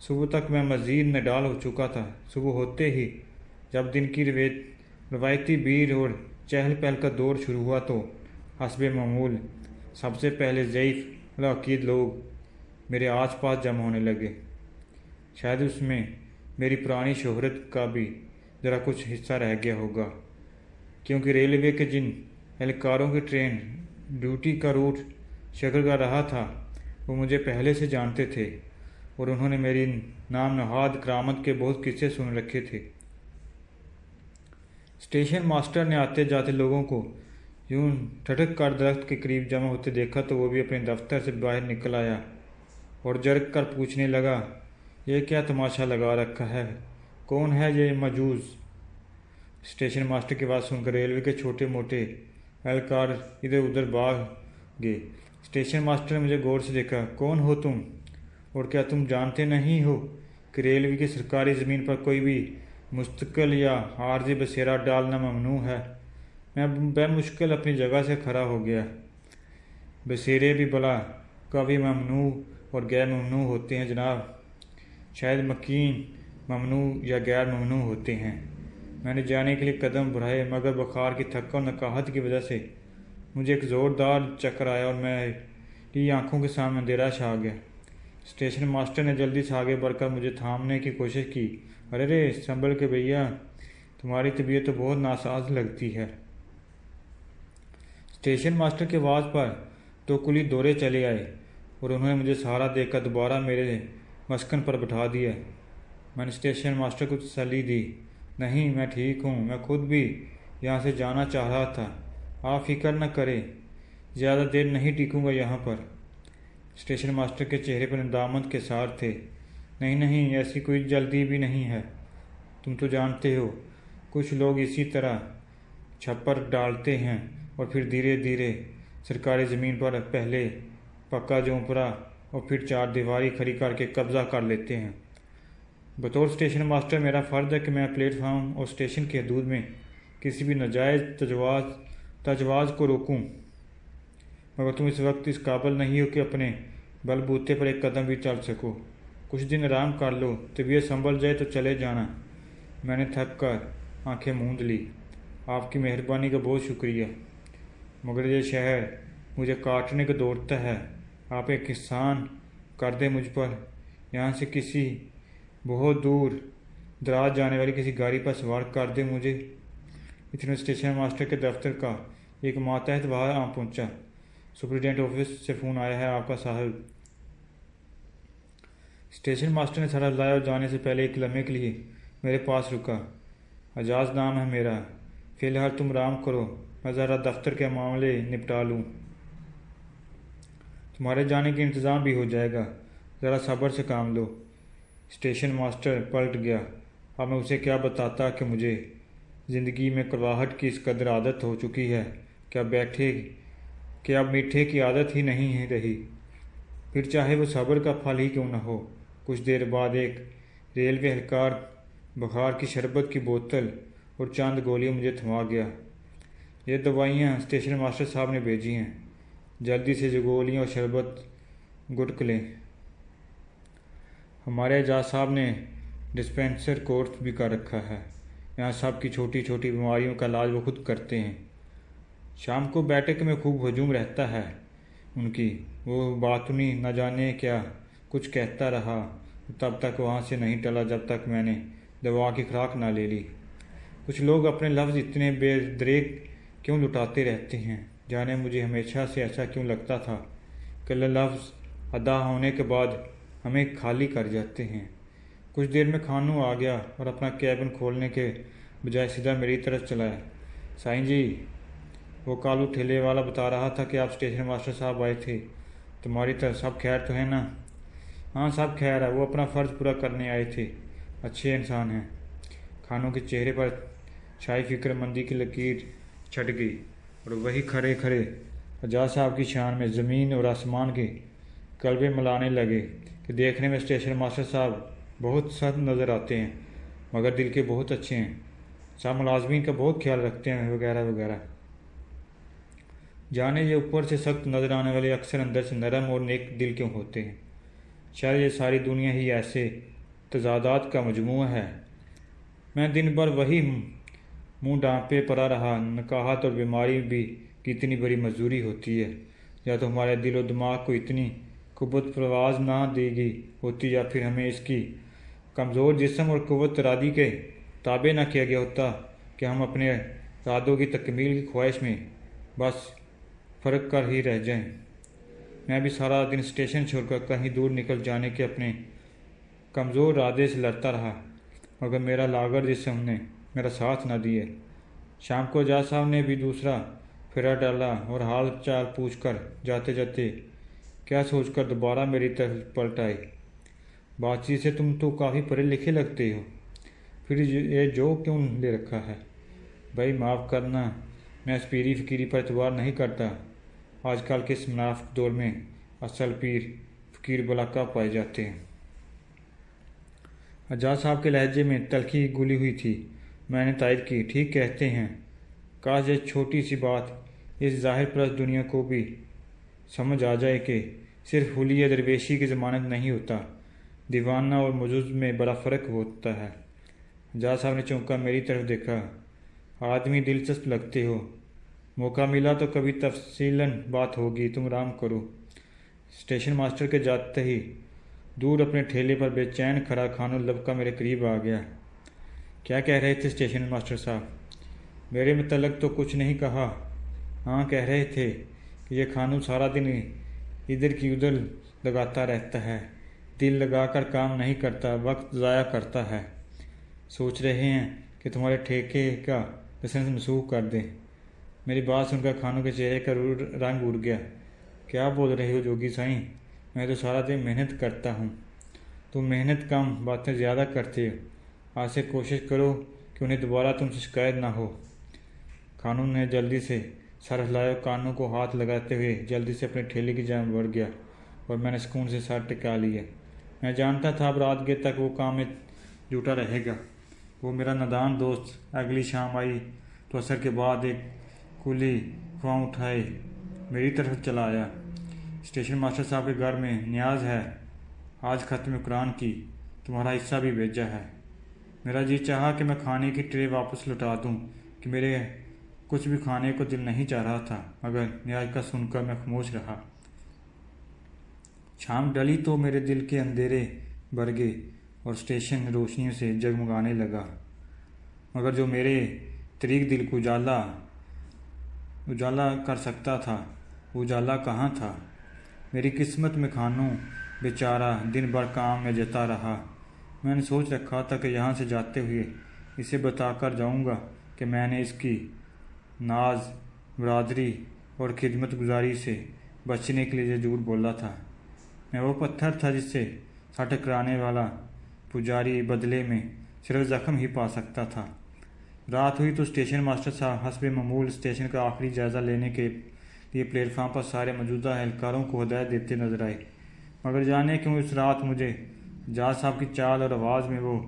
صبح تک میں مزید نڈال ہو چکا تھا۔ صبح ہوتے ہی جب دن کی روایتی بھیڑ اور چہل پہل کا دور شروع ہوا تو حسب معمول سب سے پہلے ضعیف العقید لوگ میرے آس پاس جمع ہونے لگے۔ شاید اس میں میری پرانی شہرت کا بھی ذرا کچھ حصہ رہ گیا ہوگا، کیونکہ ریلوے کے جن اہلکاروں کی ٹرین ڈیوٹی کا روٹ شکل کر رہا تھا وہ مجھے پہلے سے جانتے تھے اور انہوں نے میری نام نہاد کرامت کے بہت قصے سن رکھے تھے۔ اسٹیشن ماسٹر نے آتے جاتے لوگوں کو یوں ٹھٹک کر درخت کے قریب جمع ہوتے دیکھا تو وہ بھی اپنے دفتر سے باہر نکل آیا اور جرک کر پوچھنے لگا، یہ کیا تماشا لگا رکھا ہے؟ کون ہے یہ مجوز؟ اسٹیشن ماسٹر کی بات سن کر ریلوے کے چھوٹے موٹے اہلکار ادھر ادھر بھاگ گئے۔ اسٹیشن ماسٹر نے مجھے غور سے دیکھا۔ کون ہو تم؟ اور کیا تم جانتے نہیں ہو کہ ریلوے کی سرکاری زمین پر کوئی بھی مستقل یا عارضی بسیرا ڈالنا ممنوع ہے؟ میں بے مشکل اپنی جگہ سے کھڑا ہو گیا۔ بسیرے بھی بلا کبھی ممنوع اور غیر ممنوع ہوتے ہیں جناب، شاید مکین ممنوع یا غیر ممنوع ہوتے ہیں۔ میں نے جانے کے لیے قدم بڑھائے مگر بخار کی تھکن اور نقاہت کی وجہ سے مجھے ایک زوردار چکر آیا اور میری آنکھوں کے سامنے اندھیرا چھا گیا۔ اسٹیشن ماسٹر نے جلدی سے آگے بڑھ کر مجھے تھامنے کی کوشش کی۔ ارے رے سنبھل کے بھیا، تمہاری طبیعت تو بہت ناساز لگتی ہے۔ اسٹیشن ماسٹر کی آواز پر تو کلی دورے چلے آئے اور انہوں نے مجھے سہارا دے کر دوبارہ میرے مسکن پر بٹھا دیا۔ میں نے اسٹیشن ماسٹر کو تسلی دی، نہیں میں ٹھیک ہوں، میں خود بھی یہاں سے جانا چاہ رہا تھا، آپ فکر نہ کریں، زیادہ دیر نہیں ٹکوں گا یہاں پر۔ اسٹیشن ماسٹر کے چہرے پر ندامت کے سار تھے۔ نہیں نہیں، ایسی کوئی جلدی بھی نہیں ہے، تم تو جانتے ہو کچھ لوگ اسی طرح چھپر ڈالتے ہیں اور پھر دھیرے دھیرے سرکاری زمین پر پہلے پکا جھونپڑا اور پھر چار دیواری کھڑی کر کے قبضہ کر لیتے ہیں۔ بطور اسٹیشن ماسٹر میرا فرض ہے کہ میں پلیٹ فارم اور اسٹیشن کی حدود میں کسی بھی ناجائز تجاوز کو روکوں، مگر تم اس وقت اس قابل نہیں ہو کہ اپنے بل بوتے پر ایک قدم بھی چل سکو۔ کچھ دن آرام کر لو، طبیعت سنبھل جائے تو چلے جانا۔ میں نے تھک کر آنکھیں موند لی۔ آپ کی مہربانی کا بہت شکریہ، مگر یہ شہر مجھے کاٹنے کو دوڑتا ہے۔ آپ ایک احسان کر دیں مجھ پر، یہاں سے کسی بہت دور دراز جانے والی کسی گاڑی پر سوار کر دیں مجھے۔ اتنے اسٹیشن ماسٹر کے دفتر کا ایک ماتحت وہاں آ پہنچا۔ سپرنٹینڈنٹ آفس سے فون آیا ہے آپ کا صاحب۔ اسٹیشن ماسٹر نے سر ہلایا اور جانے سے پہلے ایک لمحے کے لیے میرے پاس رکا۔ اعجاز نام ہے میرا، فی الحال تم آرام کرو، میں ذرا دفتر کے معاملے نپٹا لوں، تمہارے جانے کا انتظام بھی ہو جائے گا، ذرا صبر سے کام لو۔ اسٹیشن ماسٹر پلٹ گیا۔ اب میں اسے کیا بتاتا کہ مجھے زندگی میں کڑواہٹ کی اس قدر عادت ہو چکی ہے کہ اب میٹھے کی عادت ہی نہیں رہی، پھر چاہے وہ صبر کا پھل ہی کیوں نہ ہو۔ کچھ دیر بعد ایک ریلوے اہلکار بخار کی شربت کی بوتل اور چند گولیاں مجھے تھما گیا۔ یہ دوائیاں اسٹیشن ماسٹر صاحب نے بھیجی ہیں، جلدی سے جو گولیاں اور شربت گٹک لیں۔ ہمارے اعجاز صاحب نے ڈسپینسر کورس بھی کر رکھا ہے، یہاں سب کی چھوٹی چھوٹی بیماریوں کا علاج وہ خود کرتے ہیں۔ شام کو بیٹھک میں خوب ہجوم رہتا ہے ان کی، وہ باطنی نہ جانے کیا کچھ کہتا رہا، تب تک وہاں سے نہیں ٹلا جب تک میں نے دوا کی خوراک نہ لے لی۔ کچھ لوگ اپنے لفظ اتنے بے دریغ کیوں لٹاتے رہتے ہیں، جانے مجھے ہمیشہ سے ایسا کیوں لگتا تھا کہ لفظ ادا ہونے کے بعد ہمیں خالی کر جاتے ہیں۔ کچھ دیر میں کھانو آ گیا اور اپنا کیبن کھولنے کے بجائے سیدھا میری طرف چلایا۔ سائیں جی، وہ کالو ٹھیلے والا بتا رہا تھا کہ آپ اسٹیشن ماسٹر صاحب آئے تھے، تمہاری طرف سب خیر تو ہے نا؟ ہاں سب خیر ہے، وہ اپنا فرض پورا کرنے آئے تھے، اچھے انسان ہیں۔ خانوں کے چہرے پر چھائی فکر مندی کی لکیر چھٹ گئی اور وہی کھڑے کھڑے اعجاز صاحب کی شان میں زمین اور آسمان کے قلبے ملانے لگے کہ دیکھنے میں اسٹیشن ماسٹر صاحب بہت سخت نظر آتے ہیں مگر دل کے بہت اچھے ہیں، سب ملازمین کا بہت خیال رکھتے ہیں وغیرہ وغیرہ۔ جانے یہ اوپر سے سخت نظر آنے والے اکثر اندر سے نرم اور نیک دل کیوں ہوتے ہیں؟ شاید یہ ساری دنیا ہی ایسے تضادات کا مجموعہ ہے۔ میں دن بھر وہی منہ ڈانپے پڑا رہا۔ نکاحت اور بیماری بھی کتنی بڑی مزدوری ہوتی ہے۔ یا تو ہمارے دل و دماغ کو اتنی قوت پرواز نہ دی گئی ہوتی، یا پھر ہمیں اس کی کمزور جسم اور قوت ارادی کے تابع نہ کیا گیا ہوتا کہ ہم اپنے ارادوں کی تکمیل کی خواہش میں بس فرق کر ہی رہ جائیں۔ میں بھی سارا دن اسٹیشن چھوڑ کر کہیں دور نکل جانے کے اپنے کمزور ارادے سے لڑتا رہا، مگر میرا لاغر جسم نے میرا ساتھ نہ دیا۔ شام کو اعجاز صاحب نے بھی دوسرا پھیرا ڈالا اور حال چال پوچھ کر جاتے جاتے کیا سوچ کر دوبارہ میری طرف پلٹ آئے۔ بات چیت سے تم تو کافی پڑھے لکھے لگتے ہو، پھر یہ جو کیوں لے رکھا ہے؟ بھائی معاف کرنا، میں اس پیری فقیری پر اعتبار نہیں کرتا۔ آج کل کے اس منافق دور میں اصل پیر فقیر بلاکا پائے جاتے ہیں۔ اعجاز صاحب کے لہجے میں تلخی گھلی ہوئی تھی۔ میں نے تائید کی، ٹھیک کہتے ہیں۔ کاش یہ چھوٹی سی بات اس ظاہر پرست دنیا کو بھی سمجھ آ جائے کہ صرف حلیہ درویشی کی ضمانت نہیں ہوتا، دیوانہ اور مجوز میں بڑا فرق ہوتا ہے۔ اعجاز صاحب نے چونکا میری طرف دیکھا۔ آدمی دلچسپ لگتے ہو، موقع ملا تو کبھی تفصیلاً بات ہوگی، تم آرام کرو۔ اسٹیشن ماسٹر کے جاتے ہی دور اپنے ٹھیلے پر بے چین کھڑا خانو لبکا میرے قریب آ گیا۔ کیا کہہ رہے تھے اسٹیشن ماسٹر صاحب؟ میرے متعلق تو کچھ نہیں کہا۔ ہاں، کہہ رہے تھے کہ یہ خانو سارا دن ادھر کی ادھر لگاتا رہتا ہے، دل لگا کر کام نہیں کرتا، وقت ضائع کرتا ہے۔ سوچ رہے ہیں کہ تمہارے ٹھیکے کا لائسنس منسوخ کر دیں۔ میری بات سن کر خانو کے چہرے کا رنگ اڑ گیا۔ کیا بول رہے ہو جوگی سائیں؟ میں تو سارا دن محنت کرتا ہوں۔ تم محنت کم، باتیں زیادہ کرتے ہو۔ آج سے کوشش کرو کہ انہیں دوبارہ تم سے شکایت نہ ہو۔ خانو نے جلدی سے سر ہلایا، کانوں کو ہاتھ لگاتے ہوئے جلدی سے اپنے ٹھیلے کی جانب بڑھ گیا اور میں نے سکون سے سر ٹکا لیا۔ میں جانتا تھا اب رات گئے تک وہ کام میں جھوٹا رہے گا۔ وہ میرا نادان دوست اگلی شام آئی تو عصر کے بعد ایک کلی فام اٹھائے میری طرف چلا آیا۔ اسٹیشن ماسٹر صاحب کے گھر میں نیاز ہے، آج ختم قرآن کی، تمہارا حصہ بھی بھیجا ہے۔ میرا جی چاہا کہ میں کھانے کی ٹرے واپس لوٹا دوں کہ میرے کچھ بھی کھانے کو دل نہیں چاہ رہا تھا، مگر نیاز کا سن کر میں خاموش رہا۔ شام ڈلی تو میرے دل کے اندھیرے بھر گئے اور اسٹیشن روشنیوں سے جگمگانے لگا، مگر جو میرے طریق دل کو اجالا کر سکتا تھا وہ اجالا کہاں تھا؟ میری قسمت میں خانو بیچارہ دن بھر کام میں جتا رہا۔ میں نے سوچ رکھا تھا کہ یہاں سے جاتے ہوئے اسے بتا کر جاؤں گا کہ میں نے اس کی ناز، برادری اور خدمت گزاری سے بچنے کے لیے جھوٹ بولا تھا۔ میں وہ پتھر تھا جس سے سر ٹکرانے والا پجاری بدلے میں صرف زخم ہی پا سکتا تھا۔ رات ہوئی تو اسٹیشن ماسٹر صاحب حسب معمول اسٹیشن کا آخری جائزہ لینے کے لیے پلیٹ فارم پر سارے موجودہ اہلکاروں کو ہدایت دیتے نظر آئے، مگر جانے کیوں اس رات مجھے اعجاز صاحب کی چال اور آواز میں وہ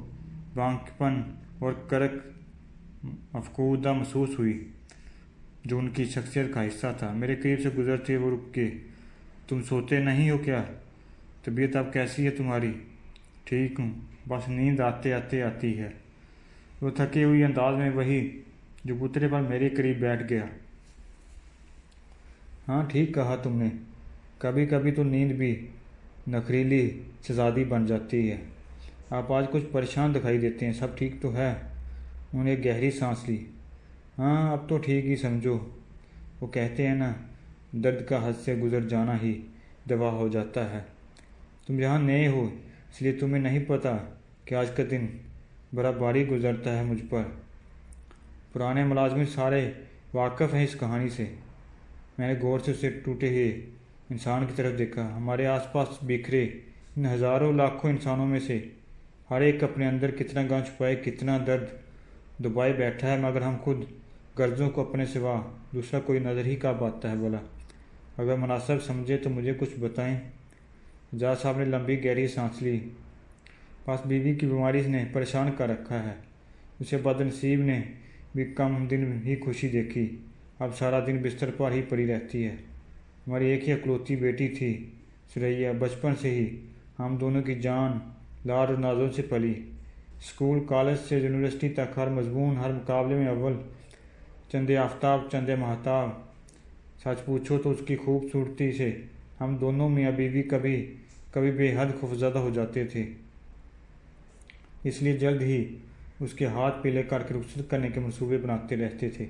بانکپن اور کرک مفقودہ محسوس ہوئی جو ان کی شخصیت کا حصہ تھا۔ میرے قریب سے گزرتے وہ رک کے، تم سوتے نہیں ہو کیا؟ طبیعت اب کیسی ہے تمہاری؟ ٹھیک ہوں، بس نیند آتے آتی ہے۔ وہ تھکی ہوئی انداز میں وہی چبوترے پر میرے قریب بیٹھ گیا۔ ہاں، ٹھیک کہا تم نے، کبھی کبھی تو نیند بھی نخریلی شہزادی بن جاتی ہے۔ آپ آج کچھ پریشان دکھائی دیتے ہیں، سب ٹھیک تو ہے؟ انہوں نے ایک گہری سانس لی۔ ہاں، اب تو ٹھیک ہی سمجھو۔ وہ کہتے ہیں نا، درد کا حد سے گزر جانا ہی دوا ہو جاتا ہے۔ تم یہاں نئے ہو اس لیے تمہیں نہیں پتہ کہ آج کا دن بڑا بھاری گزرتا ہے مجھ پر۔ پرانے ملازمین سارے واقف ہیں اس کہانی سے۔ میں نے غور سے اسے ٹوٹے ہوئے انسان کی طرف دیکھا۔ ہمارے آس پاس بکھرے ان ہزاروں لاکھوں انسانوں میں سے ہر ایک اپنے اندر کتنا غم چھپائے، کتنا درد دبائے بیٹھا ہے، مگر ہم خود غرضوں کو اپنے سوا دوسرا کوئی نظر ہی کب آتا ہے بھلا؟ اگر مناسب سمجھے تو مجھے کچھ بتائیں۔ اعجاز صاحب نے لمبی گہری سانس لی۔ بس بیوی کی بیماری نے پریشان کر رکھا ہے، اسے بد نصیب نے بھی کم دن ہی خوشی دیکھی، اب سارا دن بستر پر ہی پڑی رہتی ہے۔ ہماری ایک ہی اکلوتی بیٹی تھی سریا، بچپن سے ہی ہم دونوں کی جان لاڈ اور نازوں سے پلی۔ اسکول، کالج سے یونیورسٹی تک ہر مضمون، ہر مقابلے میں اول، چندے آفتاب چندے مہتاب۔ سچ پوچھو تو اس کی خوبصورتی سے ہم دونوں میاں بیوی کبھی بے حد خوفزدہ ہو جاتے تھے، اس لیے جلد ہی اس کے ہاتھ پیلے کر کے رخصت کرنے کے منصوبے بناتے رہتے تھے۔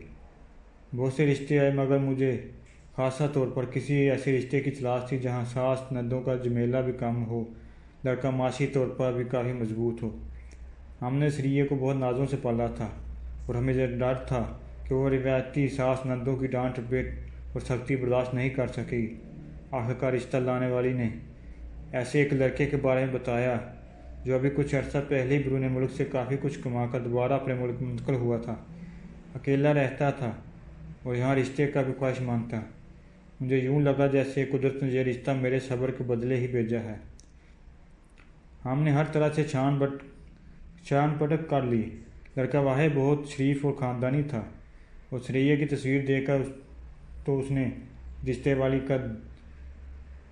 بہت سے رشتے آئے مگر مجھے خاصہ طور پر کسی ایسے رشتے کی تلاش تھی جہاں ساس نندوں کا جمیلہ بھی کم ہو، لڑکا معاشی طور پر بھی کافی مضبوط ہو۔ ہم نے سریہ کو بہت نازوں سے پالا تھا اور ہمیں یہ ڈر تھا کہ وہ روایتی ساس نندوں کی ڈانٹ ڈپٹ اور سختی برداشت نہیں کر سکے گی۔ آخرکار رشتہ لانے والی نے ایسے ایک لڑکے کے بارے میں بتایا جو ابھی کچھ عرصہ پہلے ہی بیرون ملک سے کافی کچھ کما کر دوبارہ اپنے ملک منتقل ہوا تھا، اکیلا رہتا تھا اور یہاں رشتے کا بھی خواہشمند تھا۔ مجھے یوں لگا جیسے قدرت نے یہ رشتہ میرے صبر کے بدلے ہی بھیجا ہے۔ ہم نے ہر طرح سے چھان پٹک کر لی۔ لڑکا واحد بہت شریف اور خاندانی تھا اور سریہ کی تصویر دیکھ کر تو اس نے رشتے والی کا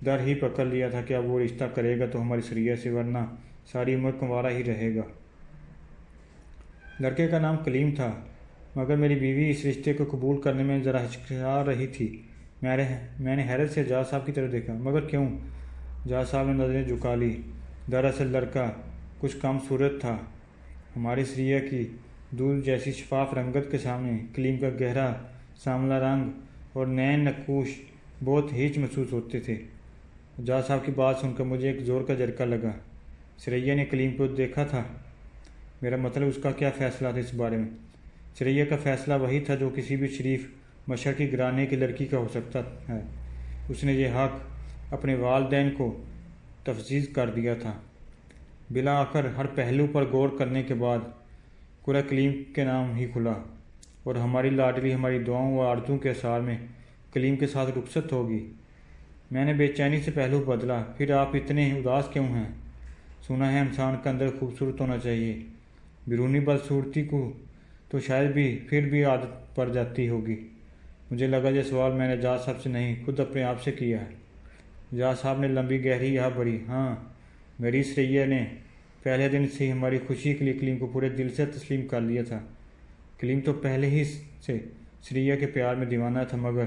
در ہی پکڑ لیا تھا کہ اب وہ رشتہ کرے گا تو ہماری سریہ سے، ورنہ ساری عمر کنوارا ہی رہے گا۔ لڑکے کا نام کلیم تھا مگر میری بیوی اس رشتے کو قبول کرنے میں ذرا ہچکچا رہی تھی۔ میں نے حیرت سے جاز صاحب کی طرف دیکھا۔ مگر کیوں؟ جاز صاحب نے نظریں جھکا لی۔ دراصل لڑکا کچھ کم صورت تھا۔ ہماری سریہ کی دودھ جیسی شفاف رنگت کے سامنے کلیم کا گہرا سانولا رنگ اور نین نقوش بہت ہیچ محسوس ہوتے تھے۔ جاز صاحب کی بات سن کر مجھے ایک زور کا جھٹکا لگا۔ سریہ نے کلیم کو دیکھا تھا؟ میرا مطلب اس کا کیا فیصلہ تھا اس بارے میں؟ سریہ کا فیصلہ وہی تھا جو کسی بھی شریف مشرقی گھرانے کی لڑکی کا ہو سکتا ہے۔ اس نے یہ حق اپنے والدین کو تفویض کر دیا تھا۔ بالآخر ہر پہلو پر غور کرنے کے بعد قرعہ کلیم کے نام ہی کھلا اور ہماری لاڈلی ہماری دعاؤں و آرزوؤں کے اثار میں کلیم کے ساتھ رخصت ہوگی۔ میں نے بے چینی سے پہلو بدلا۔ پھر آپ اتنے اداس کیوں ہیں؟ سنا ہے انسان کا اندر خوبصورت ہونا چاہیے، بیرونی بدصورتی کو تو شاید پھر بھی عادت پڑ جاتی ہوگی۔ مجھے لگا یہ سوال میں نے جاز صاحب سے نہیں خود اپنے آپ سے کیا ہے۔ جاز صاحب نے لمبی گہری آہ بھری۔ ہاں، میری سریہ نے پہلے دن سے ہی ہماری خوشی کے لیے کلیم کو پورے دل سے تسلیم کر لیا تھا۔ کلیم تو پہلے ہی سے سریہ کے پیار میں دیوانہ تھا مگر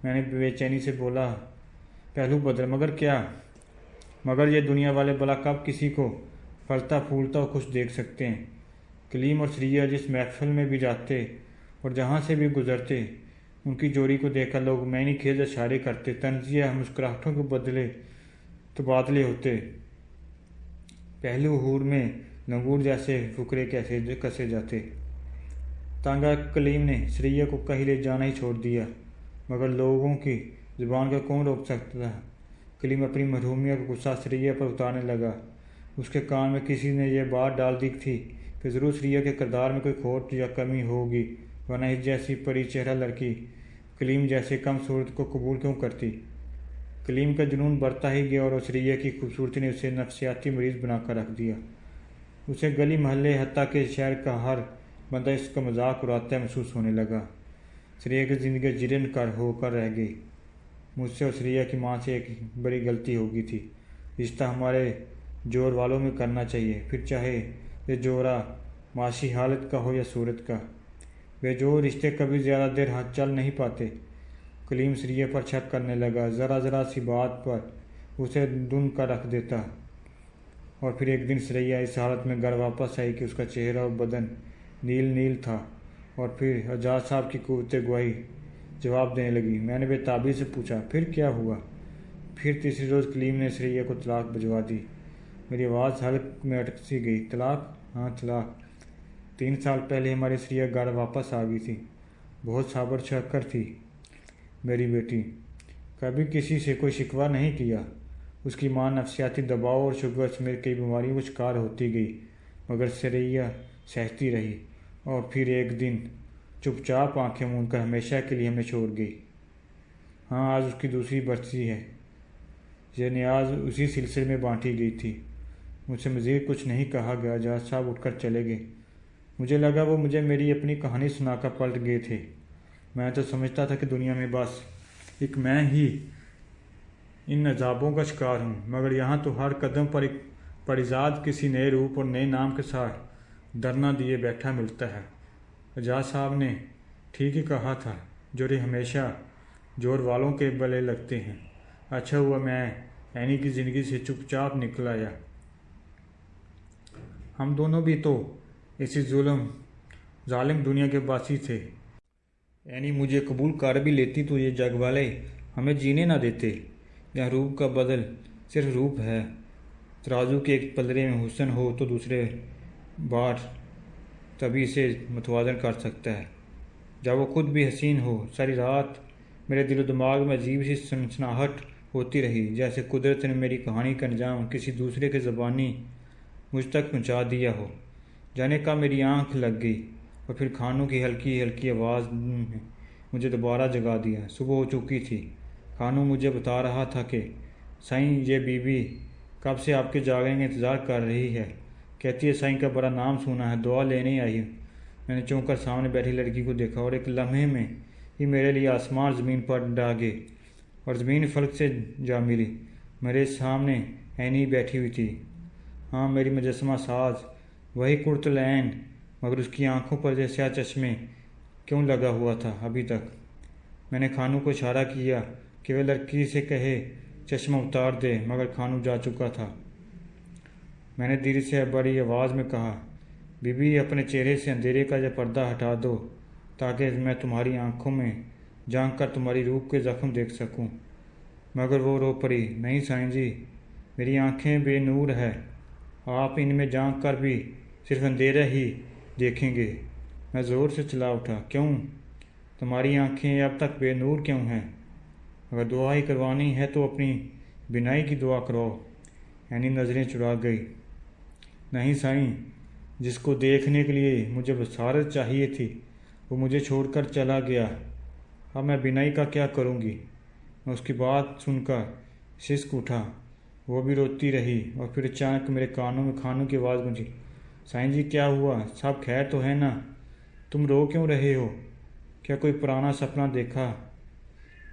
میں نے بے چینی سے بولا پہلو بدل مگر کیا؟ مگر یہ دنیا والے بلا کب کسی کو پھلتا پھولتا اور خوش دیکھ سکتے ہیں؟ کلیم اور سریہ جس محفل میں بھی جاتے اور جہاں سے بھی گزرتے ان کی جوڑی کو دیکھ کر لوگ معنی خیز اشارے کرتے، طنزیہ مسکراہٹوں کے تبادلے ہوتے، پہلو حور میں لنگور جیسے فقرے کسے جاتے۔ تانگا کلیم نے سریہ کو کہیں لے جانا ہی چھوڑ دیا مگر لوگوں کی زبان کا کون روک سکتا تھا؟ کلیم اپنی محرومیت کا غصہ سریہ پر اتارنے لگا۔ اس کے کان میں کسی نے یہ بات ڈال دی تھی کہ ضرور سریہ کے کردار میں کوئی کھوٹ یا کمی ہوگی، ورنہ اس جیسی پری چہرہ لڑکی کلیم جیسے کم صورت کو قبول کیوں کرتی؟ کلیم کا جنون بڑھتا ہی گیا اور سریہ کی خوبصورتی نے اسے نفسیاتی مریض بنا کر رکھ دیا۔ اسے گلی محلے حتیٰ کہ شہر کا ہر بندہ اس کا مذاق اڑاتا محسوس ہونے لگا۔ سریہ کی زندگی جرن ہو کر رہ گئی۔ مجھ سے اور سریہ کی ماں سے ایک بڑی غلطی ہو گئی تھی۔ رشتہ ہمارے جور والوں میں کرنا چاہیے، پھر چاہے یہ جورا معاشی حالت کا ہو یا صورت کا۔ بے جور رشتے کبھی زیادہ دیر چل نہیں پاتے۔ کلیم سریہ پر شک کرنے لگا، ذرا سی بات پر اسے دن کا رکھ دیتا۔ اور پھر ایک دن سریہ اس حالت میں گھر واپس آئی کہ اس کا چہرہ اور بدن نیل تھا اور پھر اعجاز صاحب کی قوت گواہی جواب دینے لگی۔ میں نے بے تابی سے پوچھا، پھر کیا ہوا؟ پھر تیسری روز کلیم نے سریہ کو طلاق بھجوا دی۔ میری آواز حلق میں اٹک سی گئی۔ طلاق؟ ہاں طلاق۔ 3 سال پہلے ہماری سریہ گھر واپس آ گئی تھی۔ بہت صابر شکر تھی میری بیٹی، کبھی کسی سے کوئی شکوہ نہیں کیا۔ اس کی ماں نفسیاتی دباؤ اور شوگر سمیت کئی بیماریوں کا شکار ہوتی گئی مگر سریہ سہتی رہی اور پھر ایک دن چپ چاپ آنکھیں موند کر ہمیشہ کے لیے ہمیں چھوڑ گئی۔ ہاں، آج اس کی دوسری برسی ہے۔ یہ نیاز اسی سلسلے میں بانٹی گئی تھی۔ مجھ سے مزید کچھ نہیں کہا گیا۔ جاز صاحب اٹھ کر چلے گئے۔ مجھے لگا وہ مجھے میری اپنی کہانی سنا کر پلٹ گئے تھے۔ میں تو سمجھتا تھا کہ دنیا میں بس ایک میں ہی ان عذابوں کا شکار ہوں، مگر یہاں تو ہر قدم پر ایک پریزاد کسی نئے روپ اور نئے نام کے ساتھ دھرنا دیے بیٹھا ملتا ہے۔ اعجاز صاحب نے ٹھیک ہی کہا تھا، جوڑے ہمیشہ جوڑ والوں کے گلے لگتے ہیں۔ اچھا ہوا میں عینی کی زندگی سے چپ چاپ نکل آیا۔ ہم دونوں بھی تو اسی ظالم دنیا کے باسی تھے۔ عینی مجھے قبول کر بھی لیتی تو یہ جگ والے ہمیں جینے نہ دیتے۔ یہاں روپ کا بدل صرف روپ ہے۔ ترازو کے ایک پلڑے میں حسن ہو تو دوسرے بار تبھی اسے متوازن کر سکتا ہے جب وہ خود بھی حسین ہو۔ ساری رات میرے دل و دماغ میں عجیب سی سنسناہٹ ہوتی رہی، جیسے قدرت نے میری کہانی کا انجام کسی دوسرے کے زبانی مجھ تک پہنچا دیا ہو۔ جانے کا میری آنکھ لگ گئی اور پھر کھانوں کی ہلکی ہلکی آواز نے مجھے دوبارہ جگا دیا۔ صبح ہو چکی تھی۔ کھانوں مجھے بتا رہا تھا کہ سائیں یہ بی بی کب سے آپ کے جاگنے کا انتظار کر رہی ہے۔ کہتی ہے سائیں کا بڑا نام سنا ہے، دعا لینے آئی ہوں۔ میں نے چونک کر سامنے بیٹھی لڑکی کو دیکھا اور ایک لمحے میں ہی میرے لیے آسمان زمین پر ڈاگے اور زمین فلک سے جا ملی۔ میرے سامنے عینی بیٹھی ہوئی تھی، ہاں میری مجسمہ ساز، وہی کرتل عین، مگر اس کی آنکھوں پر یہ سیاہ چشمے کیوں لگا ہوا تھا ابھی تک؟ میں نے کھانوں کو اشارہ کیا کہ وہ لڑکی سے کہے چشمہ اتار دے، مگر کھانوں جا چکا تھا۔ میں نے دھیرے سے بڑی آواز میں کہا، بی بی اپنے چہرے سے اندھیرے کا یہ پردہ ہٹا دو تاکہ میں تمہاری آنکھوں میں جھانک کر تمہاری روح کے زخم دیکھ سکوں۔ مگر وہ رو پڑی، نہیں سائیں جی، میری آنکھیں بے نور ہے، آپ ان میں جھانک کر بھی صرف اندھیرا ہی دیکھیں گے۔ میں زور سے چلا اٹھا، کیوں؟ تمہاری آنکھیں اب تک بے نور کیوں ہیں؟ اگر دعا ہی کروانی ہے تو اپنی بینائی کی دعا کرو۔ عینی نظریں چرا گئی، نہیں سائیں، جس کو دیکھنے کے لیے مجھے بصارت چاہیے تھی وہ مجھے چھوڑ کر چلا گیا، اب میں بینائی کا کیا کروں گی؟ میں اس کی بات سن کر سسک اٹھا، وہ بھی روتی رہی اور پھر اچانک میرے کانوں میں کھانوں کی آواز گونجی، سائیں جی کیا ہوا؟ سب خیر تو ہے نا؟ تم رو کیوں رہے ہو؟ کیا کوئی پرانا سپنا دیکھا؟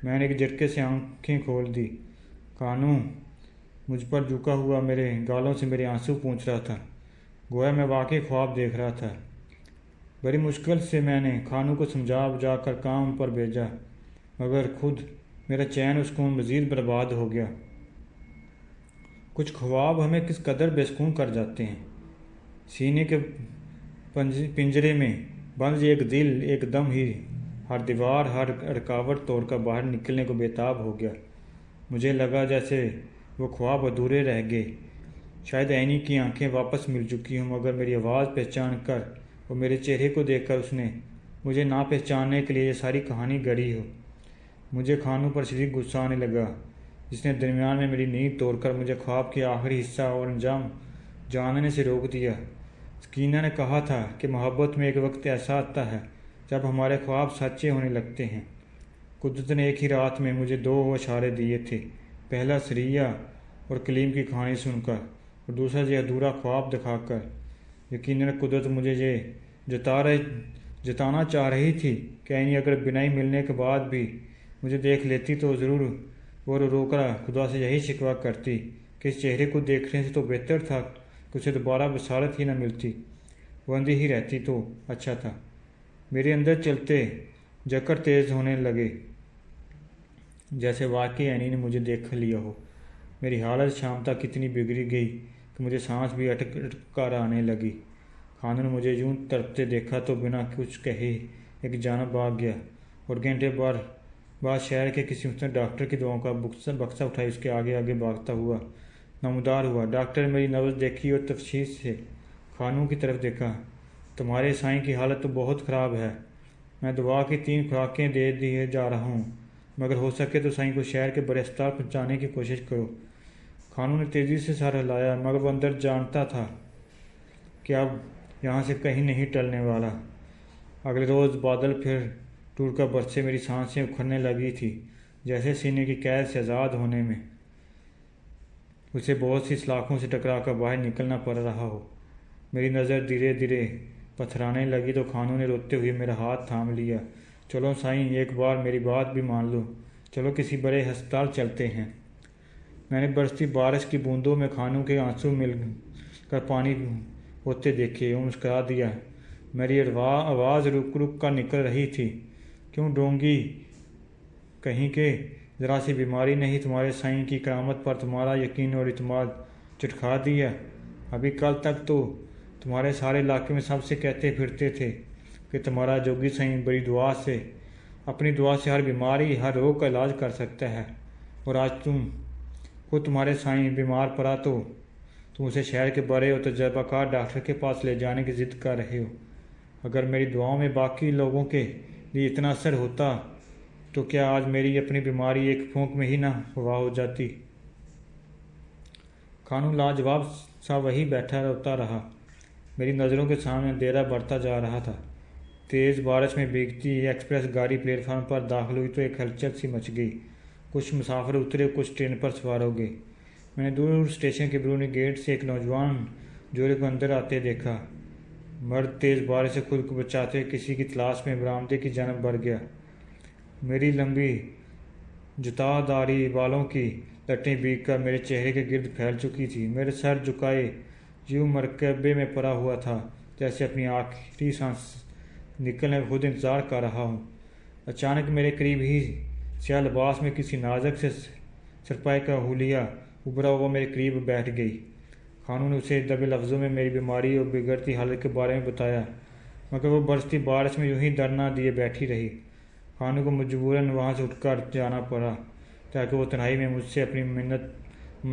میں نے ایک جھٹکے سے آنکھیں کھول دی۔ کانوں مجھ پر جھکا ہوا میرے گالوں سے میرے آنسو پونچھ رہا تھا، گویا میں واقعی خواب دیکھ رہا تھا۔ بڑی مشکل سے میں نے کھانوں کو سمجھا بجھا کر کام پر بھیجا، مگر خود میرا چین و سکون مزید برباد ہو گیا۔ کچھ خواب ہمیں کس قدر بے سکون کر جاتے ہیں۔ سینے کے پنجرے میں بند ایک دل ایک دم ہی ہر دیوار ہر رکاوٹ توڑ کر باہر نکلنے کو بےتاب ہو گیا۔ مجھے لگا جیسے وہ خواب ادھورے رہ گئے، شاید عینی کی آنکھیں واپس مل چکی ہوں، مگر میری آواز پہچان کر اور میرے چہرے کو دیکھ کر اس نے مجھے نہ پہچاننے کے لیے یہ ساری کہانی گڑھی ہو۔ مجھے کھانوں پر شدید غصہ آنے لگا، جس نے درمیان میں میری نیند توڑ کر مجھے خواب کے آخری حصہ اور انجام جاننے سے روک دیا۔ سکینہ نے کہا تھا کہ محبت میں ایک وقت ایسا آتا ہے جب ہمارے خواب سچے ہونے لگتے ہیں۔ قدرت نے ایک ہی رات میں مجھے 2 اشارے دیے تھے، پہلا سریہ اور کلیم کی کہانی سن کر اور دوسرا یہ ادھورا خواب دکھا کر۔ یقیناً قدرت مجھے یہ جتانا چاہ رہی تھی کہ عینی اگر بینائی ملنے کے بعد بھی مجھے دیکھ لیتی تو ضرور وہ رو کر خدا سے یہی شکوہ کرتی کہ اس چہرے کو دیکھنے سے تو بہتر تھا کہ اسے دوبارہ بصارت ہی نہ ملتی، وہ اندھی ہی رہتی تو اچھا تھا۔ میرے اندر چلتے جکر تیز ہونے لگے، جیسے واقعی عینی نے مجھے دیکھ لیا ہو۔ میری حالت شام تک اتنی بگڑ گئی کہ مجھے سانس بھی اٹک کر آنے لگی۔ خانوں نے مجھے یوں تڑپتے دیکھا تو بنا کچھ کہے ایک جانب بھاگ گیا اور گھنٹے بھر بعد شہر کے کسی مستند ڈاکٹر کی دواؤں کا بکسہ اٹھائی اس کے آگے آگے بھاگتا ہوا نمودار ہوا۔ ڈاکٹر نے میری نبض دیکھی اور تشویش سے خانوں کی طرف دیکھا، تمہارے سائیں کی حالت تو بہت خراب ہے، میں دوا کی 3 خوراکیں دے دیے جا رہا ہوں، مگر ہو سکے تو سائیں کو شہر کے بڑے اسپتال پہنچانے کی کوشش کرو۔ خانوں نے تیزی سے سر ہلایا، مگر وہ اندر جانتا تھا کہ اب یہاں سے کہیں نہیں ٹلنے والا۔ اگلے روز بادل پھر ٹوٹ کر برسے، میری سانسیں اکھڑنے لگی تھی، جیسے سینے کی قید سے آزاد ہونے میں اسے بہت سی سلاخوں سے ٹکرا کر باہر نکلنا پڑ رہا ہو۔ میری نظر دھیرے دھیرے پتھرانے لگی تو خانوں نے روتے ہوئے میرا ہاتھ تھام لیا، چلو سائیں ایک بار میری بات بھی مان لو، چلو کسی بڑے ہسپتال چلتے ہیں۔ میں نے برستی بارش کی بوندوں میں خانوں کے آنسو مل کر پانی ہوتے دیکھے اور مسکرا دیا۔ میری آواز رک رک کر نکل رہی تھی۔ کیوں ڈونگی کہیں کہ ذرا سی بیماری نہیں تمہارے سائیں کی کرامت پر تمہارا یقین اور اعتماد چٹکا دیا؟ ابھی کل تک تو تمہارے سارے علاقے میں سب سے کہتے پھرتے تھے کہ تمہارا جوگی سائیں بڑی دعا سے اپنی دعا سے ہر بیماری ہر روگ کا علاج کر سکتا ہے، اور آج خود تمہارے سائیں بیمار پڑا تو تم اسے شہر کے بڑے اور تجربہ کار ڈاکٹر کے پاس لے جانے کی ضد کر رہے ہو۔ اگر میری دعاؤں میں باقی لوگوں کے لیے اتنا اثر ہوتا تو کیا آج میری اپنی بیماری ایک پھونک میں ہی نہ ہوا ہو جاتی؟ خانو لاجواب سا وہی بیٹھا روتا رہا۔ میری نظروں کے سامنے اندھیرا بڑھتا جا رہا تھا۔ تیز بارش میں بھیگتی ایکسپریس گاڑی پلیٹ فارم پر داخل ہوئی تو ایک ہلچل سی مچ گئی۔ کچھ مسافر اترے، کچھ ٹرین پر سوار ہو گئے۔ میں نے دور اسٹیشن کے بیرونی گیٹ سے ایک نوجوان جوڑے کو اندر آتے دیکھا۔ مرد تیز بارش سے خود کو بچاتے ہوئے کسی کی تلاش میں برآمدے کی جانب بڑھ گیا۔ میری لمبی جتاداری بالوں کی لٹیں بھیگ کر میرے چہرے کے گرد پھیل چکی تھی۔ میرے سر جھکائے یوں مرکبے میں پڑا ہوا تھا جیسے اپنی آخری سانس نکلنے کا خود انتظار کر رہا ہوں۔ اچانک میرے قریب ہی سیاہ لباس میں کسی نازک سے سرپائی کا حلیہ ابھرا ہوا میرے قریب بیٹھ گئی۔ خانوں نے اسے دبے لفظوں میں میری بیماری اور بگڑتی حالت کے بارے میں بتایا، مگر وہ برستی بارش میں یوں ہی در نہ دیے بیٹھی رہی۔ خانوں کو مجبوراً وہاں سے اٹھ کر جانا پڑا تاکہ وہ تنہائی میں مجھ سے اپنی منت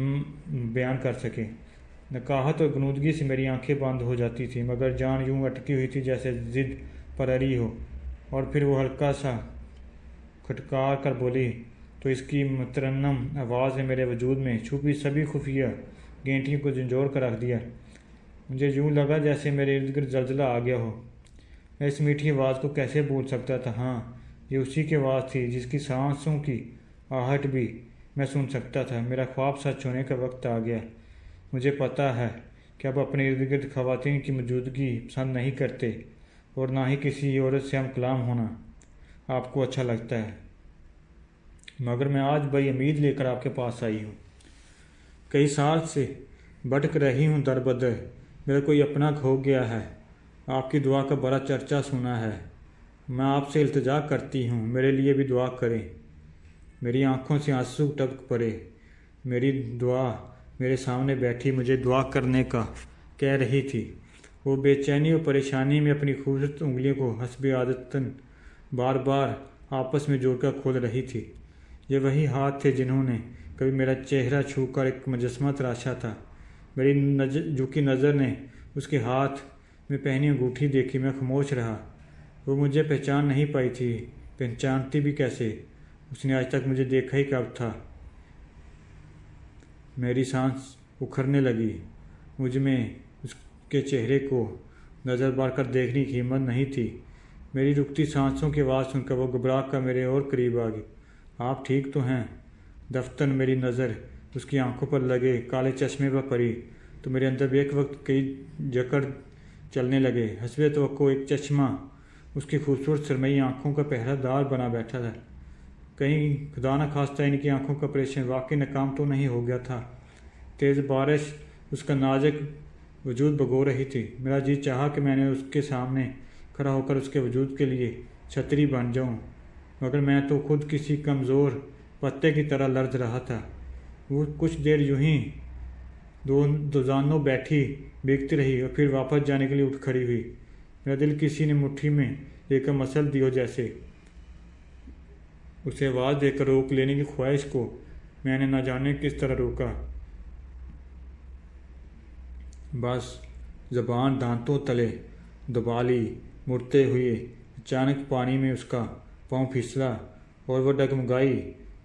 بیان کر سکے۔ نکاہت اور غنودگی سے میری آنکھیں بند ہو جاتی تھیں، مگر جان یوں اٹکی ہوئی تھی جیسے ضد پر اڑی ہو۔ اور پھر وہ ہلکا سا کھٹکار کر بولی تو اس کی مترنم آواز نے میرے وجود میں چھپی سبھی خفیہ گھنٹیوں کو جھنجھوڑ کر رکھ دیا۔ مجھے یوں لگا جیسے میرے ارد گرد زلزلہ آ گیا ہو۔ میں اس میٹھی آواز کو کیسے بھول سکتا تھا؟ ہاں، یہ اسی کی آواز تھی جس کی سانسوں کی آہٹ بھی میں سن سکتا تھا۔ میرا خواب سچ ہونے کا وقت آ گیا۔ مجھے پتہ ہے کہ اب اپنے ارد گرد خواتین کی موجودگی پسند نہیں کرتے، اور نہ ہی کسی عورت سے ہم کلام ہونا آپ کو اچھا لگتا ہے، مگر میں آج بڑی امید لے کر آپ کے پاس آئی ہوں۔ کئی سال سے بھٹک رہی ہوں در بدر، میرا کوئی اپنا کھو گیا ہے۔ آپ کی دعا کا بڑا چرچا سنا ہے۔ میں آپ سے التجا کرتی ہوں، میرے لیے بھی دعا کریں۔ میری آنکھوں سے آنسو ٹپک پڑے۔ میری دعا میرے سامنے بیٹھی مجھے دعا کرنے کا کہہ رہی تھی۔ وہ بے چینی اور پریشانی میں اپنی خوبصورت انگلیوں کو حسب عادتاً بار بار آپس میں جوڑ کر کھول رہی تھی۔ یہ وہی ہاتھ تھے جنہوں نے کبھی میرا چہرہ چھو کر ایک مجسمہ تراشا تھا۔ میری جھکی نظر نے اس کے ہاتھ میں پہنی انگوٹھی دیکھی۔ میں خاموش رہا۔ وہ مجھے پہچان نہیں پائی تھی۔ پہچانتی بھی کیسے؟ اس نے آج تک مجھے دیکھا ہی کب تھا؟ میری سانس اکھڑنے لگی۔ مجھ میں اس کے چہرے کو نظر بھر کر دیکھنے کی ہمت نہیں تھی۔ میری رکتی سانسوں کی آواز سن کر وہ گھبرا کر میرے اور قریب آ گئی۔ آپ ٹھیک تو ہیں؟ دفتن میری نظر اس کی آنکھوں پر لگے کالے چشمے پر پڑی تو میرے اندر بھی ایک وقت کئی جکڑ چلنے لگے۔ حسب توقع ایک چشمہ اس کی خوبصورت سرمئی آنکھوں کا پہرہ دار بنا بیٹھا تھا۔ کہیں خدا نخواستہ ان کی آنکھوں کا آپریشن واقعی ناکام تو نہیں ہو گیا تھا؟ تیز بارش اس کا نازک وجود بھگو رہی تھی۔ میرا جی چاہا کہ میں نے اس کے سامنے کھڑا ہو کر اس کے وجود کے لیے چھتری بن جاؤں، مگر میں تو خود کسی کمزور پتے کی طرح لرز رہا تھا۔ وہ کچھ دیر یوں ہی دو زانوں بیٹھی بھیگتی رہی اور پھر واپس جانے کے لیے اٹھ کھڑی ہوئی۔ میرا دل کسی نے مٹھی میں لے کر مسل دی ہو جیسے۔ اسے آواز دے کر روک لینے کی خواہش کو میں نے نہ جانے کس طرح روکا۔ بس زبان دانتوں تلے دبا لی۔ مڑتے ہوئے اچانک پانی میں اس کا پاؤں پھسلا اور وہ ڈگمگائی۔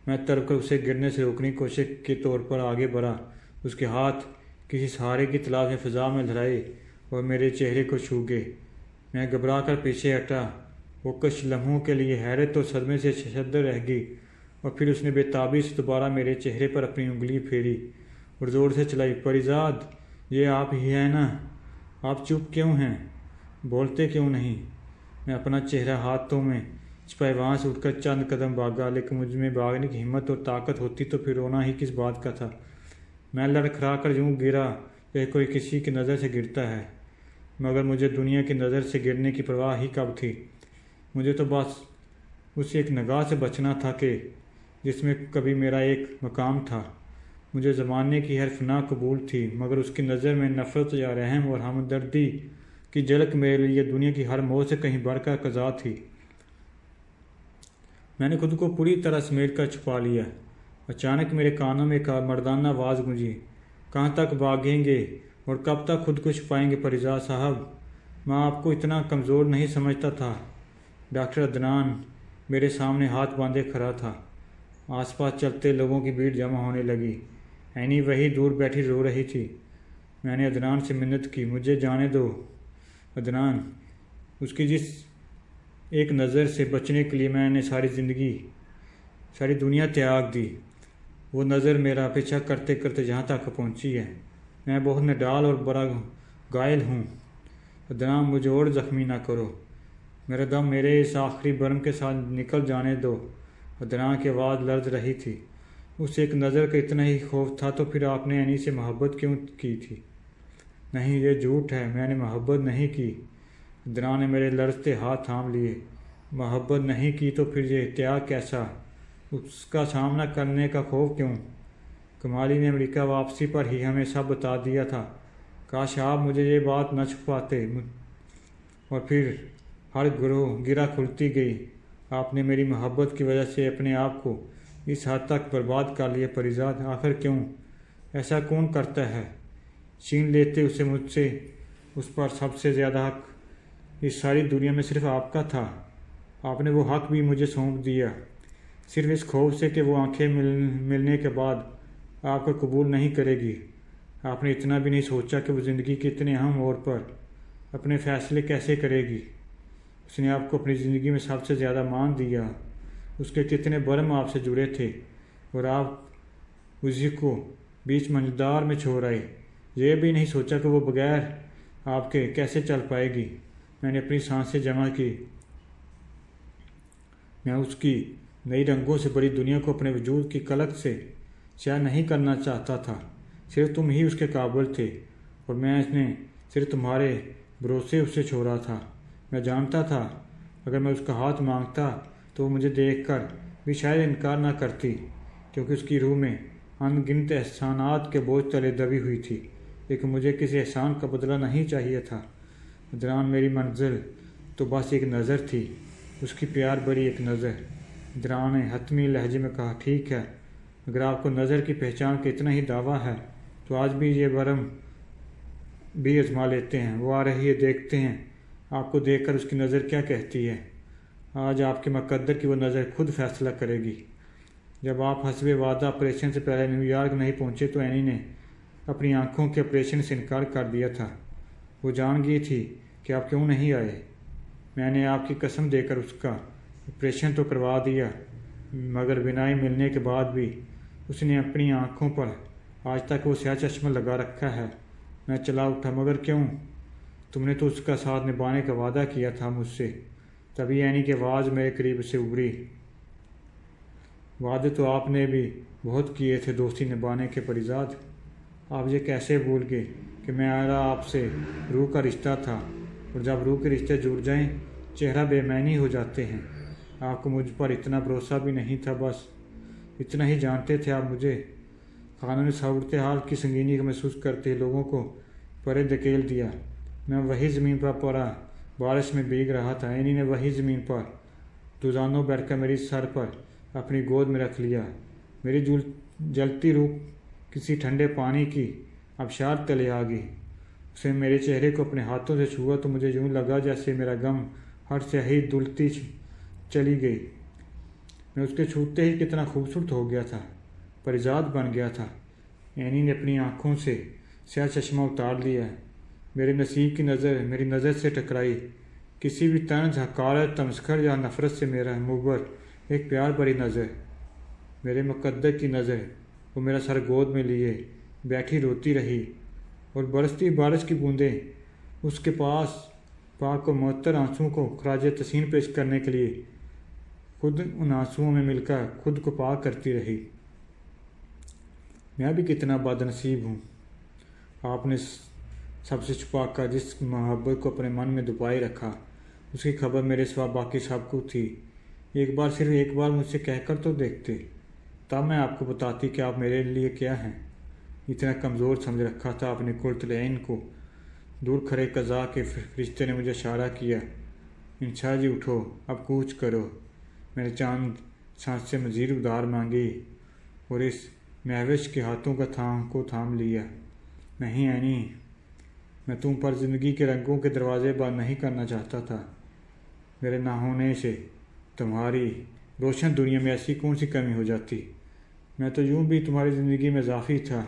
میں تڑپ کر اسے گرنے سے روکنے کی کوشش کے طور پر آگے بڑھا۔ اس کے ہاتھ کسی سہارے کی تلاش میں فضا میں لہرائے اور میرے چہرے کو چھو گئے۔ میں گھبرا کر پیچھے ہٹا۔ وہ کچھ لمحوں کے لیے حیرت اور صدمے سے شدید رہ گئی، اور پھر اس نے بے تابی سے دوبارہ میرے چہرے پر اپنی انگلی پھیری اور زور سے چلائی۔ پریزاد، یہ آپ ہی ہیں نا؟ آپ چپ کیوں ہیں؟ بولتے کیوں نہیں؟ میں اپنا چہرہ ہاتھوں میں سپاہی وہاں سے اٹھ کر چند قدم بھاگا، لیکن مجھ میں بھاگنے کی ہمت اور طاقت ہوتی تو پھر رونا ہی کس بات کا تھا۔ میں لڑکھڑا کر یوں گرا کہ کوئی کسی کی نظر سے گرتا ہے، مگر مجھے دنیا کی نظر سے گرنے کی پرواہ ہی کب تھی۔ مجھے تو بس اس ایک نگاہ سے بچنا تھا کہ جس میں کبھی میرا ایک مقام تھا۔ مجھے زمانے کی ہر فنا قبول تھی، مگر اس کی نظر میں نفرت یا رحم اور ہمدردی کی جھلک میرے لیے دنیا کی ہر موت سے کہیں بڑھ کر قضا تھی۔ میں نے خود کو پوری طرح سمیٹ کر چھپا لیا۔ اچانک میرے کانوں میں ایک مردانہ آواز گونجی، کہاں تک بھاگیں گے اور کب تک خود کو چھپائیں گے پریزاد صاحب؟ میں آپ کو اتنا کمزور نہیں سمجھتا تھا۔ ڈاکٹر عدنان میرے سامنے ہاتھ باندھے کھڑا تھا۔ آس پاس چلتے لوگوں کی بھیڑ جمع ہونے لگی۔ اینی وہی دور بیٹھی رو رہی تھی۔ میں نے عدنان سے منت کی، مجھے جانے دو عدنان۔ اس کی جس ایک نظر سے بچنے کے لیے میں نے ساری دنیا تیاگ دی، وہ نظر میرا پیچھا کرتے کرتے جہاں تک پہنچی ہے۔ میں بہت نڈال اور بڑا گائل ہوں۔ عدنان مجھے اور زخمی نہ کرو، میرا دم میرے اس آخری برم کے ساتھ نکل جانے دو۔ عدنان کی آواز لرز رہی تھی۔ اس ایک نظر کا اتنا ہی خوف تھا تو پھر آپ نے اینی سے محبت کیوں کی تھی؟ نہیں، یہ جھوٹ ہے، میں نے محبت نہیں کی۔ عدنان نے میرے لرزتے ہاتھ تھام لیے۔ محبت نہیں کی تو پھر یہ تیاگ کیسا؟ اس کا سامنا کرنے کا خوف کیوں؟ کمالی نے امریکہ واپسی پر ہی ہمیں سب بتا دیا تھا۔ کاش آپ مجھے یہ بات نہ چھپاتے۔ اور پھر ہر گرہ کھلتی گئی۔ آپ نے میری محبت کی وجہ سے اپنے آپ کو اس حد تک برباد کر لیا پریزاد۔ آخر کیوں؟ ایسا کون کرتا ہے؟ چھین لیتے اسے مجھ سے۔ اس پر سب سے زیادہ حق اس ساری دنیا میں صرف آپ کا تھا۔ آپ نے وہ حق بھی مجھے سونپ دیا، صرف اس خوف سے کہ وہ آنکھیں ملنے کے بعد آپ کو قبول نہیں کرے گی۔ آپ نے اتنا بھی نہیں سوچا کہ وہ زندگی کے اتنے اہم موڑ پر اپنے فیصلے کیسے کرے گی۔ اس نے آپ کو اپنی زندگی میں سب سے زیادہ مان دیا۔ اس کے کتنے برم آپ سے جڑے تھے اور آپ اسی کو بیچ منجدار میں چھوڑ آئے۔ یہ بھی نہیں سوچا کہ وہ بغیر آپ کے کیسے چل پائے گی۔ میں نے اپنی سانسیں جمع کی۔ میں اس کی نئی رنگوں سے بڑی دنیا کو اپنے وجود کی کلک سے سیاہ نہیں کرنا چاہتا تھا۔ صرف تم ہی اس کے قابل تھے اور میں نے صرف تمہارے بھروسے اسے چھوڑا تھا۔ میں جانتا تھا اگر میں اس کا ہاتھ مانگتا تو وہ مجھے دیکھ کر بھی شاید انکار نہ کرتی، کیونکہ اس کی روح میں ان گنت احسانات کے بوجھ تلے دبی ہوئی تھی، لیکن مجھے کسی احسان کا بدلہ نہیں چاہیے تھا۔ عدنان میری منزل تو بس ایک نظر تھی، اس کی پیار بڑی ایک نظر۔ عدنان نے حتمی لہجے میں کہا، ٹھیک ہے، اگر آپ کو نظر کی پہچان کا اتنا ہی دعویٰ ہے تو آج بھی یہ برم بھی آزما لیتے ہیں۔ وہ آ رہی ہے، دیکھتے ہیں آپ کو دیکھ کر اس کی نظر کیا کہتی ہے۔ آج آپ کے مقدر کی وہ نظر خود فیصلہ کرے گی۔ جب آپ حسب وعدہ آپریشن سے پہلے نیو یارک نہیں پہنچے تو اینی نے اپنی آنکھوں کے آپریشن سے انکار کر دیا تھا۔ وہ جان گئی تھی کہ آپ کیوں نہیں آئے۔ میں نے آپ کی قسم دے کر اس کا آپریشن تو کروا دیا، مگر بینائی ملنے کے بعد بھی اس نے اپنی آنکھوں پر آج تک وہ سیاہ چشمہ لگا رکھا ہے۔ میں چلا اٹھا، مگر کیوں؟ تم نے تو اس کا ساتھ نبھانے کا وعدہ کیا تھا مجھ سے۔ تبھی اینی کی آواز میرے قریب سے ابھری، وعدے تو آپ نے بھی بہت کیے تھے دوستی نبھانے کے پریزاد۔ آپ یہ کیسے بھول گئے کہ میرا آپ سے روح کا رشتہ تھا، اور جب روح کے رشتے جڑ جائیں چہرہ بے معنی ہو جاتے ہیں۔ آپ کو مجھ پر اتنا بھروسہ بھی نہیں تھا، بس اتنا ہی جانتے تھے آپ مجھے۔ خانوں نے صورتحال کی سنگینی کو محسوس کرتے لوگوں کو پرے دھکیل دیا۔ میں وہی زمین پر پڑا، بارش میں بھیگ رہا تھا۔ اینی نے وہی زمین پر دوزانوں بیٹھ کر میری سر پر اپنی گود میں رکھ لیا۔ میری جلتی روح کسی ٹھنڈے پانی کی آبشار تلے آ گئی۔ اس نے میرے چہرے کو اپنے ہاتھوں سے چھوا تو مجھے یوں لگا جیسے میرا غم ہر سیاہی دھلتی چلی گئی۔ میں اس کے چھوتے ہی کتنا خوبصورت ہو گیا تھا، پریزاد بن گیا تھا۔ اینی نے اپنی آنکھوں سے سیاہ چشمہ اتار لیا۔ میرے نصیب کی نظر میری نظر سے ٹکرائی۔ کسی بھی طنز، حقارت، تمسخر یا نفرت سے میرا مغبر ایک پیار بھری نظر، میرے مقدر کی نظر۔ وہ میرا سر گود میں لیے بیٹھی روتی رہی، اور برستی بارش کی بوندیں اس کے پاس پاک و معطر آنسوؤں کو خراج تحسین پیش کرنے کے لیے خود ان آنسوؤں میں مل کر خود کو پاک کرتی رہی۔ میں بھی کتنا بد نصیب ہوں، آپ نے سب سے چھپا کر جس محبت کو اپنے من میں دبائے رکھا، اس کی خبر میرے سوا باقی سب کو تھی۔ صرف ایک بار مجھ سے کہہ کر تو دیکھتے، تب میں آپ کو بتاتی کہ آپ میرے لیے کیا ہیں۔ اتنا کمزور سمجھ رکھا تھا اپنے قرۃ کو۔ دور کھڑے قضا کے فرشتے نے مجھے اشارہ کیا، انشا جی اٹھو، اب کوچ کرو۔ میں نے چاند سانس سے مزید ادار مانگی اور اس مہوش کے ہاتھوں کو تھام لیا۔ نہیں اینی، میں تم پر زندگی کے رنگوں کے دروازے بند نہیں کرنا چاہتا تھا۔ میرے نہ ہونے سے تمہاری روشن دنیا میں ایسی کون سی کمی ہو جاتی؟ میں تو یوں بھی تمہاری زندگی میں اضافی تھا۔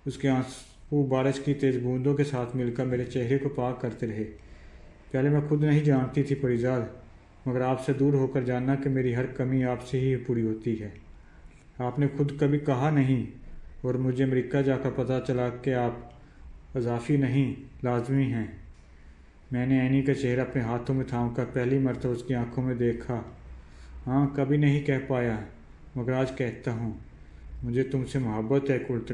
اس کے آنسو بارش کی تیز بوندوں کے ساتھ مل کر میرے چہرے کو پاک کرتے رہے۔ پہلے میں خود نہیں جانتی تھی پریزاد، مگر آپ سے دور ہو کر جاننا کہ میری ہر کمی آپ سے ہی پوری ہوتی ہے۔ آپ نے خود کبھی کہا نہیں، اور مجھے امریکہ جا کر پتہ چلا کہ آپ اضافی نہیں، لازمی ہیں۔ میں نے اینی کا چہرہ اپنے ہاتھوں میں تھام کر پہلی مرتبہ اس کی آنکھوں میں دیکھا۔ ہاں، کبھی نہیں کہہ پایا، مگر آج کہتا ہوں، مجھے تم سے محبت ہے قرۃ،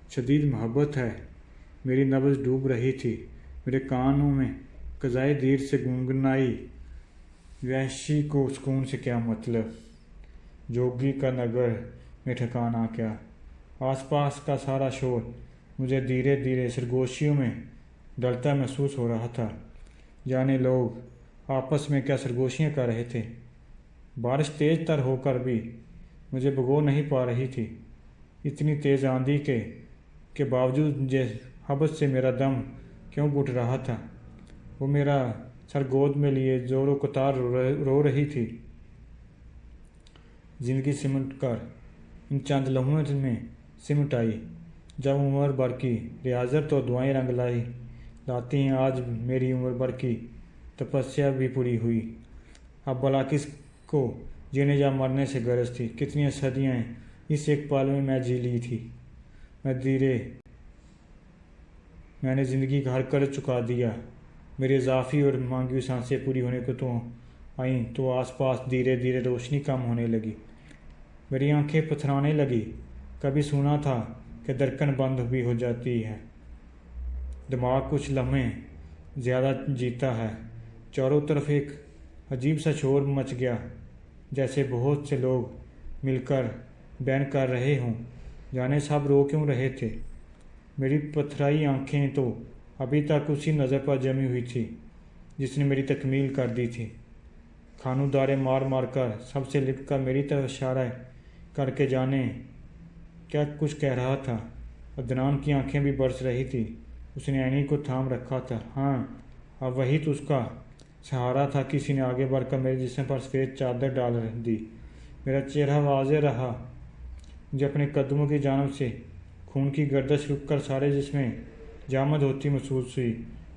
شدید محبت ہے۔ میری نبض ڈوب رہی تھی، میرے کانوں میں قضائے دیر سے گنگنائی، وحشی کو سکون سے کیا مطلب، جوگی کا نگر میں ٹھکانا کیا۔ آس پاس کا سارا شور مجھے دھیرے دھیرے سرگوشیوں میں ڈلتا محسوس ہو رہا تھا، جانے لوگ آپس میں کیا سرگوشیاں کر رہے تھے۔ بارش تیز تر ہو کر بھی مجھے بھگو نہیں پا رہی تھی، اتنی تیز آندھی کے باوجود مجھے حبس سے میرا دم کیوں گھٹ رہا تھا۔ وہ میرا سر گود میں لیے زور و قطار رو رہی تھی۔ زندگی سمٹ کر ان چند لمحوں میں سمٹ آئی جب عمر بھر کی ریاضت اور دعائیں رنگ لاتی ہیں۔ آج میری عمر بھر کی تپسیا بھی پوری ہوئی۔ اب بلا کس کو جینے یا مرنے سے غرض تھی؟ کتنی صدیاں اس ایک پل میں جی لی تھی۔ میں نے زندگی کا ہر قرض چکا دیا۔ میری اضافی اور مانگی ہوئی سانسیں پوری ہونے کو تو آئیں تو آس پاس دھیرے دھیرے روشنی کم ہونے لگی، میری آنکھیں پتھرانے لگی۔ کبھی سنا تھا کہ دھڑکن بند بھی ہو جاتی ہے، دماغ کچھ لمحے زیادہ جیتا ہے۔ چاروں طرف ایک عجیب سا شور مچ گیا، جیسے بہت سے لوگ مل کر بین کر رہے ہوں، جانے سب رو کیوں رہے تھے۔ میری پتھرائی آنکھیں تو ابھی تک اسی نظر پر جمی ہوئی تھی جس نے میری تکمیل کر دی تھی۔ کھانوں دارے مار مار کر سب سے لپٹ کر میری طرف اشارہ کر کے جانے کیا کچھ کہہ رہا تھا۔ عدنان کی آنکھیں بھی برس رہی تھی، اس نے اینی کو تھام رکھا تھا۔ ہاں، اب وہی تو اس کا سہارا تھا۔ کسی نے آگے بڑھ کر میرے جسم پر سفید چادر ڈال دی، میرا چہرہ واضح رہا۔ مجھے اپنے قدموں کی جانب سے خون کی گردش رک کر سارے جسم میں جامد ہوتی محسوس ہوئی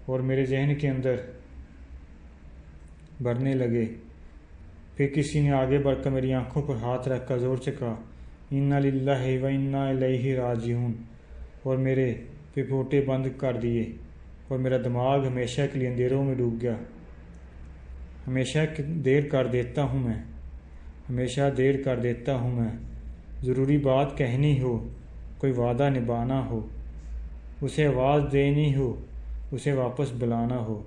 اور میرے ذہن کے اندر بھرنے لگے۔ پھر کسی نے آگے بڑھ کر میری آنکھوں پر ہاتھ رکھ کر زور سے کہا، انا للہ و انا الیہ راجعون، اور میرے پھپھوٹے بند کر دیے اور میرا دماغ ہمیشہ کے لیے اندھیروں میں ڈوب گیا۔ ہمیشہ دیر کر دیتا ہوں میں، ہمیشہ دیر کر دیتا ہوں میں۔ ضروری بات کہنی ہو، کوئی وعدہ نبھانا ہو، اسے آواز دینی ہو، اسے واپس بلانا ہو،